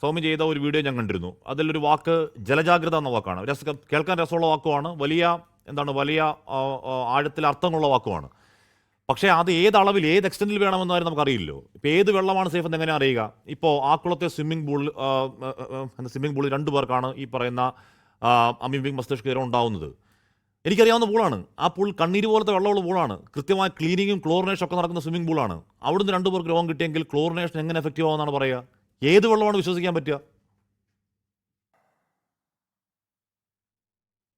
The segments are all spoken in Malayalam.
സൗമ്യ ചെയ്ത ഒരു വീഡിയോ ഞാൻ കണ്ടിരുന്നു. അതിലൊരു വാക്ക് ജലജാഗ്രത എന്ന വാക്കാണ്. കേൾക്കാൻ രസമുള്ള വാക്കുമാണ്, വലിയ ആഴത്തിൽ അർത്ഥങ്ങളുള്ള വാക്കുമാണ്. പക്ഷേ അത് ഏത് അളവിൽ ഏത് എക്സ്റ്റെൻറ്റിൽ വേണമെന്നാലും നമുക്കറിയില്ലോ. ഇപ്പോൾ ഏത് വെള്ളമാണ് സേഫ് എന്ന് എങ്ങനെ അറിയുക? ഇപ്പോൾ ആക്കുളത്തെ സ്വിമ്മിംഗ് പൂളിൽ 2 പേർക്കാണ് ഈ പറയുന്ന അമീബിക് മസ്തിഷ്ക ജ്വരം ഉണ്ടാവുന്നത്. എനിക്കറിയാവുന്ന പൂളാണ്. ആ പൂൾ കണ്ണീര് പോലത്തെ വെള്ളമുള്ള പൂളാണ്. കൃത്യമായ ക്ലീനിങ്ങും ക്ലോറിനേഷൻ ഒക്കെ നടക്കുന്ന സ്വിമ്മിംഗ് പൂളാണ്. അവിടുന്ന് 2 പേർക്ക് രോഗം കിട്ടിയെങ്കിൽ ക്ലോറിനേഷൻ എങ്ങനെ എഫക്റ്റീവ് ആവുമെന്നാണ് പറയുക? ഏത് വെള്ളമാണ് വിശ്വസിക്കാൻ പറ്റുക?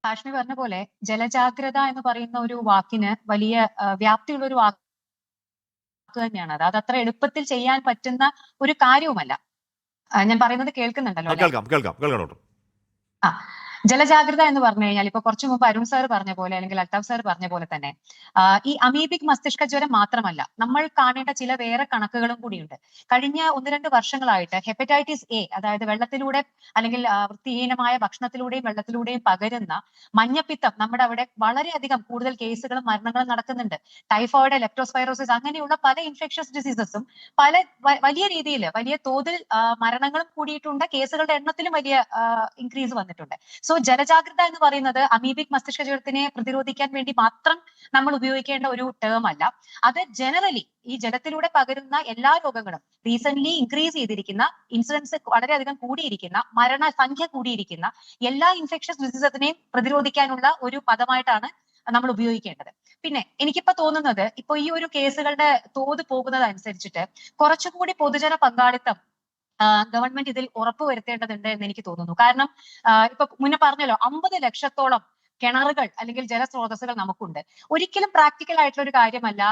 ഹാഷ്മി പറഞ്ഞ പോലെ ജലജാഗ്രത എന്ന് പറയുന്ന ഒരു വാക്കിന് വലിയ വ്യാപ്തിയുള്ള ഒരു വാക്ക് തന്നെയാണ്. അത് അത്ര എളുപ്പത്തിൽ ചെയ്യാൻ പറ്റുന്ന ഒരു കാര്യവുമല്ല. ഞാൻ പറയുന്നത് കേൾക്കുന്നുണ്ടല്ലോ അല്ലെ? കേൾക്കാം ഡോക്ടർ. ആ ജലജാഗ്രത എന്ന് പറഞ്ഞു കഴിഞ്ഞാൽ ഇപ്പൊ കുറച്ചു മുമ്പ് അരുൺ സാർ പറഞ്ഞ പോലെ അല്ലെങ്കിൽ അൽതാഫ് സാർ പറഞ്ഞ പോലെ തന്നെ ഈ അമീബിക് മസ്തിഷ്ക ജ്വരം മാത്രമല്ല, നമ്മൾ കാണേണ്ട ചില വേറെ കണക്കുകളും കൂടിയുണ്ട്. കഴിഞ്ഞ 1-2 വർഷങ്ങളായിട്ട് ഹെപ്പറ്റൈറ്റിസ് എ, അതായത് വെള്ളത്തിലൂടെ അല്ലെങ്കിൽ വൃത്തിഹീനമായ ഭക്ഷണത്തിലൂടെയും വെള്ളത്തിലൂടെയും പകരുന്ന മഞ്ഞപ്പിത്തം നമ്മുടെ അവിടെ വളരെയധികം കൂടുതൽ കേസുകളും മരണങ്ങളും നടക്കുന്നുണ്ട്. ടൈഫോയിഡ്, ലെപ്റ്റോസ്പൈറോസിസ് അങ്ങനെയുള്ള പല ഇൻഫെക്ഷസ് ഡിസീസസും വലിയ രീതിയിൽ വലിയ തോതിൽ മരണങ്ങളും കൂടിയിട്ടുണ്ട്. കേസുകളുടെ എണ്ണത്തിലും വലിയ ഇൻക്രീസ് വന്നിട്ടുണ്ട്. സോ ജലജാഗ്രത എന്ന് പറയുന്നത് അമീബിക് മസ്തിഷ്ക ജ്വരത്തിനെ പ്രതിരോധിക്കാൻ വേണ്ടി മാത്രം നമ്മൾ ഉപയോഗിക്കേണ്ട ഒരു ടേം അല്ല. അത് ജനറലി ഈ ജലത്തിലൂടെ പകരുന്ന എല്ലാ രോഗങ്ങളും, റീസെന്റ് ഇൻക്രീസ് ചെയ്തിരിക്കുന്ന ഇൻസിഡൻസ് വളരെയധികം കൂടിയിരിക്കുന്ന, മരണസംഖ്യ കൂടിയിരിക്കുന്ന എല്ലാ ഇൻഫെക്ഷസ് ഡിസീസസിനെയും പ്രതിരോധിക്കാനുള്ള ഒരു പദമായിട്ടാണ് നമ്മൾ ഉപയോഗിക്കേണ്ടത്. പിന്നെ എനിക്കിപ്പോ തോന്നുന്നത്, ഇപ്പൊ ഈ ഒരു കേസുകളുടെ തോത് പോകുന്നത് അനുസരിച്ചിട്ട് കുറച്ചുകൂടി പൊതുജന പങ്കാളിത്തം ഗവൺമെന്റ് ഇതിൽ ഉറപ്പുവരുത്തേണ്ടതുണ്ട് എന്ന് എനിക്ക് തോന്നുന്നു. കാരണം ഇപ്പൊ മുന്നേ പറഞ്ഞല്ലോ, 50 ലക്ഷത്തോളം കിണറുകൾ അല്ലെങ്കിൽ ജലസ്രോതസ്സുകൾ നമുക്കുണ്ട്. ഒരിക്കലും പ്രാക്ടിക്കൽ ആയിട്ടുള്ള ഒരു കാര്യമല്ല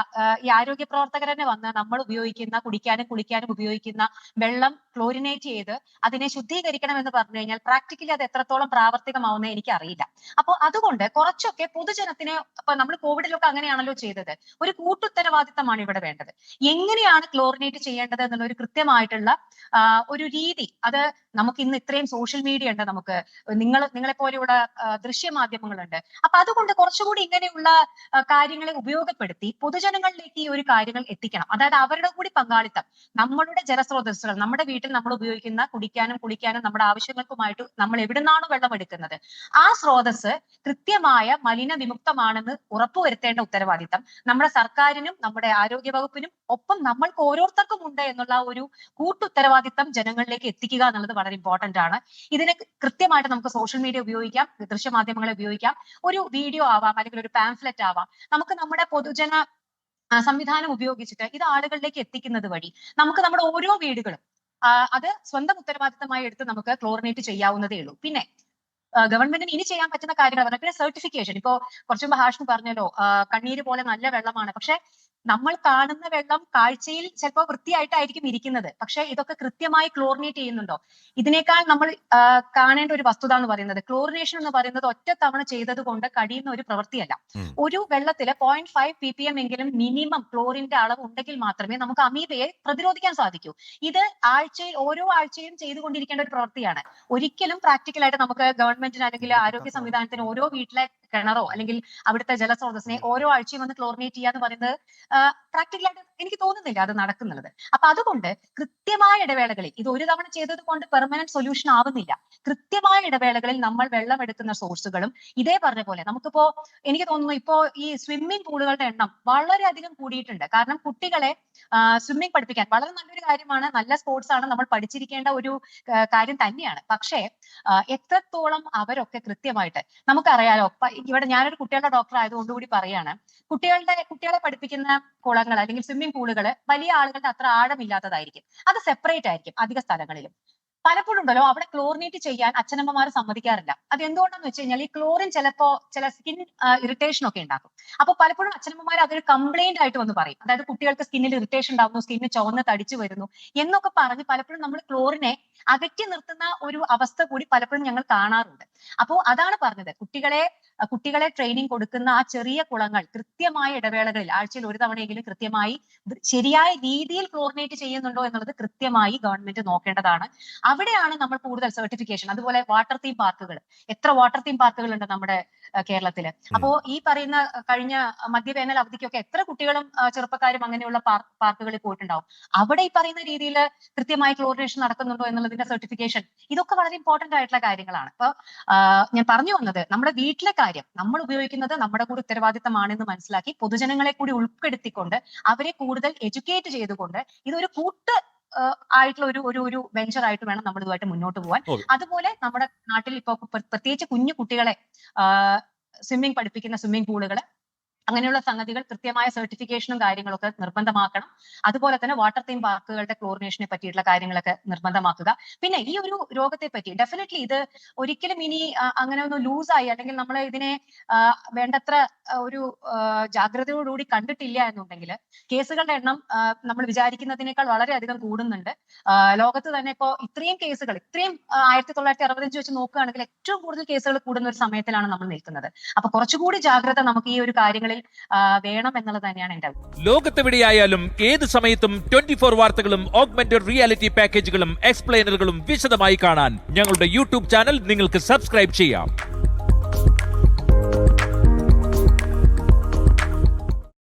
ഈ ആരോഗ്യ പ്രവർത്തകർ തന്നെ വന്ന് നമ്മൾ ഉപയോഗിക്കുന്ന, കുടിക്കാനും കുളിക്കാനും ഉപയോഗിക്കുന്ന വെള്ളം ക്ലോറിനേറ്റ് ചെയ്ത് അതിനെ ശുദ്ധീകരിക്കണം എന്ന് പറഞ്ഞു കഴിഞ്ഞാൽ പ്രാക്ടിക്കലി അത് എത്രത്തോളം പ്രാവർത്തികമാവുന്നത് എനിക്കറിയില്ല. അപ്പോൾ അതുകൊണ്ട് കുറച്ചൊക്കെ പൊതുജനത്തിനെ, ഇപ്പൊ നമ്മൾ കോവിഡിലൊക്കെ അങ്ങനെയാണല്ലോ ചെയ്തത്, ഒരു കൂട്ടുത്തരവാദിത്തമാണ് ഇവിടെ വേണ്ടത്. എങ്ങനെയാണ് ക്ലോറിനേറ്റ് ചെയ്യേണ്ടത് എന്നുള്ള ഒരു കൃത്യമായിട്ടുള്ള ഒരു രീതി, അത് നമുക്ക് ഇന്ന് ഇത്രയും സോഷ്യൽ മീഡിയ ഉണ്ട്, നമുക്ക് നിങ്ങളെ പോലെയുള്ള ദൃശ്യമാധ്യമങ്ങളുണ്ട്. അപ്പൊ അതുകൊണ്ട് കുറച്ചുകൂടി ഇങ്ങനെയുള്ള കാര്യങ്ങളെ ഉപയോഗപ്പെടുത്തി പൊതുജനങ്ങളിലേക്ക് ഈ ഒരു കാര്യങ്ങൾ എത്തിക്കണം. അതായത് അവരുടെ കൂടി പങ്കാളിത്തം. നമ്മളുടെ ജലസ്രോതസ്സുകൾ, നമ്മുടെ വീട്ടിൽ നമ്മൾ ഉപയോഗിക്കുന്ന കുടിക്കാനും കുളിക്കാനും നമ്മുടെ ആവശ്യങ്ങൾക്കുമായിട്ട് നമ്മൾ എവിടുന്നാണോ വെള്ളം എടുക്കുന്നത്, ആ സ്രോതസ് കൃത്യമായ മലിന വിമുക്തമാണെന്ന് ഉറപ്പുവരുത്തേണ്ട ഉത്തരവാദിത്തം നമ്മുടെ സർക്കാരിനും നമ്മുടെ ആരോഗ്യ വകുപ്പിനും ഒപ്പം നമ്മൾക്ക് ഓരോരുത്തർക്കും ഉണ്ട് എന്നുള്ള ഒരു കൂട്ടുത്തരവാദിത്തം ജനങ്ങളിലേക്ക് എത്തിക്കുക എന്നുള്ളത് വളരെ ഇമ്പോർട്ടന്റ് ആണ്. ഇതിന് കൃത്യമായിട്ട് നമുക്ക് സോഷ്യൽ മീഡിയ ഉപയോഗിക്കാം, ദൃശ്യമാധ്യമങ്ങളെ ഉപയോഗിക്കാം, ഒരു വീഡിയോ ആവാം അല്ലെങ്കിൽ ഒരു പാംഫ്ലെറ്റ് ആവാം. നമുക്ക് നമ്മുടെ പൊതുജന സംവിധാനം ഉപയോഗിച്ചിട്ട് ഇത് ആളുകളിലേക്ക് എത്തിക്കുന്നത് വഴി നമുക്ക് നമ്മുടെ ഓരോ വീടുകളും അത് സ്വന്തം ഉത്തരവാദിത്തമായി എടുത്ത് നമുക്ക് ക്ലോറിനേറ്റ് ചെയ്യാവുന്നതേ ഉള്ളൂ. പിന്നെ ഗവൺമെന്റിന് ഇനി ചെയ്യാൻ പറ്റുന്ന കാര്യങ്ങൾ പറഞ്ഞാൽ, പിന്നെ സർട്ടിഫിക്കേഷൻ. ഇപ്പോ കുറച്ചു മുമ്പ് ഹാഷ്മി പറഞ്ഞല്ലോ, കണ്ണീര് പോലെ നല്ല വെള്ളമാണ്. പക്ഷെ നമ്മൾ കാണുന്ന വെള്ളം കാഴ്ചയിൽ ചിലപ്പോൾ വൃത്തിയായിട്ടായിരിക്കും ഇരിക്കുന്നത്, പക്ഷെ ഇതൊക്കെ കൃത്യമായി ക്ലോറിനേറ്റ് ചെയ്യുന്നുണ്ടോ? ഇതിനേക്കാൾ നമ്മൾ കാണേണ്ട ഒരു വസ്തുത എന്ന് പറയുന്നത്, ക്ലോറിനേഷൻ എന്ന് പറയുന്നത് ഒറ്റ തവണ ചെയ്തത് കൊണ്ട് കഴിയുന്ന ഒരു പ്രവൃത്തിയല്ല. ഒരു വെള്ളത്തില് 0.5 ppm എങ്കിലും മിനിമം ക്ലോറിന്റെ അളവ് ഉണ്ടെങ്കിൽ മാത്രമേ നമുക്ക് അമീബയെ പ്രതിരോധിക്കാൻ സാധിക്കൂ. ഇത് ഓരോ ആഴ്ചയും ചെയ്തുകൊണ്ടിരിക്കേണ്ട ഒരു പ്രവൃത്തിയാണ്. ഒരിക്കലും പ്രാക്ടിക്കലായിട്ട് നമുക്ക് ഗവൺമെന്റിന് അല്ലെങ്കിൽ ആരോഗ്യ സംവിധാനത്തിന് ഓരോ വീട്ടിലെ കിണറോ അല്ലെങ്കിൽ അവിടുത്തെ ജലസ്രോതസ്സിനെ ഓരോ ആഴ്ചയും വന്ന് ക്ലോറിനേറ്റ് ചെയ്യാന്ന് പറയുന്നത് പ്രാക്ടിക്കലായിട്ട് എനിക്ക് തോന്നുന്നില്ല അത് നടക്കുന്നുള്ളത്. അപ്പൊ അതുകൊണ്ട് കൃത്യമായ ഇടവേളകളിൽ, ഇത് ഒരു തവണ ചെയ്തത് കൊണ്ട് പെർമനന്റ് സൊല്യൂഷൻ ആവുന്നില്ല. കൃത്യമായ ഇടവേളകളിൽ നമ്മൾ വെള്ളം എടുക്കുന്ന സോഴ്സുകളും ഇതേ പറഞ്ഞ പോലെ നമുക്കിപ്പോ, എനിക്ക് തോന്നുന്നു ഇപ്പോ ഈ സ്വിമ്മിംഗ് പൂളുകളുടെ എണ്ണം വളരെയധികം കൂടിയിട്ടുണ്ട്. കാരണം കുട്ടികളെ സ്വിമ്മിംഗ് പഠിപ്പിക്കാൻ വളരെ നല്ലൊരു കാര്യമാണ്, നല്ല സ്പോർട്സ് ആണ്, നമ്മൾ പഠിച്ചിരിക്കേണ്ട ഒരു കാര്യം തന്നെയാണ്. പക്ഷേ എത്രത്തോളം അവരൊക്കെ കൃത്യമായിട്ട്, നമുക്കറിയാലോ, ഇവിടെ ഞാനൊരു കുട്ടികളുടെ ഡോക്ടർ ആയതുകൊണ്ടുകൂടി പറയാണ്, കുട്ടികളെ പഠിപ്പിക്കുന്ന കുളങ്ങൾ അല്ലെങ്കിൽ സ്വിമ്മിംഗ് പൂളുകൾ വലിയ ആളുകളുടെ അത്ര ആഴമില്ലാത്തതായിരിക്കും. അത് സെപ്പറേറ്റ് ആയിരിക്കും അധിക സ്ഥലങ്ങളിലും. പലപ്പോഴും ഉണ്ടല്ലോ, അവിടെ ക്ലോറിനേറ്റ് ചെയ്യാൻ അച്ഛനമ്മമാർ സമ്മതിക്കാറില്ല. അത് എന്തുകൊണ്ടാന്ന് വെച്ച് കഴിഞ്ഞാൽ ഈ ക്ലോറിൻ ചിലപ്പോ ചില സ്കിൻ ഇറിറ്റേഷൻ ഒക്കെ ഉണ്ടാക്കും. അപ്പൊ പലപ്പോഴും അച്ഛനമ്മമാർ അതൊരു കംപ്ലൈന്റ് ആയിട്ട് വന്ന് പറയും. അതായത് കുട്ടികൾക്ക് സ്കിന്നിൽ ഇറിറ്റേഷൻ ഉണ്ടാവുന്നു, സ്കിന്ന് ചുവന്ന് തടിച്ചു വരുന്നു എന്നൊക്കെ പറഞ്ഞ് പലപ്പോഴും നമ്മൾ ക്ലോറിനെ അകറ്റി നിർത്തുന്ന ഒരു അവസ്ഥ കൂടി പലപ്പോഴും ഞങ്ങൾ കാണാറുണ്ട്. അപ്പോൾ അതാണ് പറഞ്ഞത്, കുട്ടികളെ ട്രെയിനിങ് കൊടുക്കുന്ന ആ ചെറിയ കുളങ്ങൾ കൃത്യമായ ഇടവേളകളിൽ ആഴ്ചയിൽ ഒരു തവണയെങ്കിലും കൃത്യമായി ശരിയായ രീതിയിൽ ക്ലോറിനേറ്റ് ചെയ്യുന്നുണ്ടോ എന്നുള്ളത് കൃത്യമായി ഗവൺമെന്റ് നോക്കേണ്ടതാണ്. അവിടെയാണ് നമ്മൾ കൂടുതൽ സർട്ടിഫിക്കേഷൻ. അതുപോലെ വാട്ടർ തീം പാർക്കുകൾ, എത്ര വാട്ടർ തീം പാർക്കുകൾ ഉണ്ട് നമ്മുടെ കേരളത്തില്. അപ്പോ ഈ പറയുന്ന കഴിഞ്ഞ മധ്യവേനൽ അവധിക്കൊക്കെ എത്ര കുട്ടികളും ചെറുപ്പക്കാരും അങ്ങനെയുള്ള പാർക്കുകളിൽ പോയിട്ടുണ്ടാവും. അവിടെ ഈ പറയുന്ന രീതിയിൽ കൃത്യമായി ക്ലോറിനേഷൻ നടക്കുന്നുണ്ടോ എന്നുള്ളതിന്റെ സർട്ടിഫിക്കേഷൻ, ഇതൊക്കെ വളരെ ഇമ്പോർട്ടന്റ് ആയിട്ടുള്ള കാര്യങ്ങളാണ്. അപ്പൊ ഞാൻ പറഞ്ഞു വന്നത്, നമ്മുടെ വീട്ടിലെ കാര്യം നമ്മൾ ഉപയോഗിക്കുന്നത് നമ്മുടെ കൂടി ഉത്തരവാദിത്തമാണെന്ന് മനസ്സിലാക്കി പൊതുജനങ്ങളെ കൂടി ഉൾപ്പെടുത്തിക്കൊണ്ട് അവരെ കൂടുതൽ എഡ്യൂക്കേറ്റ് ചെയ്തുകൊണ്ട് ഇതൊരു ആയിട്ടുള്ള ഒരു വെഞ്ചർ ആയിട്ട് വേണം നമ്മൾ ഇതുമായിട്ട് മുന്നോട്ട് പോകാൻ. അതുപോലെ നമ്മുടെ നാട്ടിൽ ഇപ്പൊ പ്രത്യേകിച്ച് കുഞ്ഞു കുട്ടികളെ സ്വിമ്മിംഗ് പഠിപ്പിക്കുന്ന സ്വിമ്മിംഗ് പൂളുകള്, അങ്ങനെയുള്ള സംഗതികൾ കൃത്യമായ സർട്ടിഫിക്കേഷനും കാര്യങ്ങളൊക്കെ നിർബന്ധമാക്കണം. അതുപോലെ തന്നെ വാട്ടർ തീം പാർക്കുകളുടെ ക്ലോറിനേഷനെ പറ്റിയിട്ടുള്ള കാര്യങ്ങളൊക്കെ നിർബന്ധമാക്കുക. പിന്നെ ഈ ഒരു രോഗത്തെ പറ്റി ഡെഫിനറ്റ്ലി ഇത് ഒരിക്കലും ഇനി അങ്ങനെ ഒന്ന് ലൂസായി അല്ലെങ്കിൽ നമ്മൾ ഇതിനെ വേണ്ടത്ര ഒരു ജാഗ്രതയോടുകൂടി കണ്ടിട്ടില്ല എന്നുണ്ടെങ്കിൽ കേസുകളുടെ എണ്ണം നമ്മൾ വിചാരിക്കുന്നതിനേക്കാൾ വളരെയധികം കൂടുന്നുണ്ട്. ലോകത്ത് തന്നെ ഇപ്പോ ഇത്രയും കേസുകൾ 1965 വെച്ച് നോക്കുകയാണെങ്കിൽ ഏറ്റവും കൂടുതൽ കേസുകൾ കൂടുന്ന ഒരു സമയത്തിലാണ് നമ്മൾ നിൽക്കുന്നത്. അപ്പൊ കുറച്ചുകൂടി ജാഗ്രത നമുക്ക് ഈ ഒരു കാര്യങ്ങളിൽ വേണം എന്നുള്ളത് തന്നെയാണ് എന്റെ അഭിപ്രായം. ലോകത്തെവിടെയായാലും ഏത് സമയത്തും 24 വാർത്തകളും ഓഗ്മെന്റഡ് റിയാലിറ്റി പാക്കേജുകളും എക്സ്പ്ലെയിനറുകളും വിശദമായി കാണാൻ ഞങ്ങളുടെ യൂട്യൂബ് ചാനൽ നിങ്ങൾക്ക് സബ്സ്ക്രൈബ് ചെയ്യാം.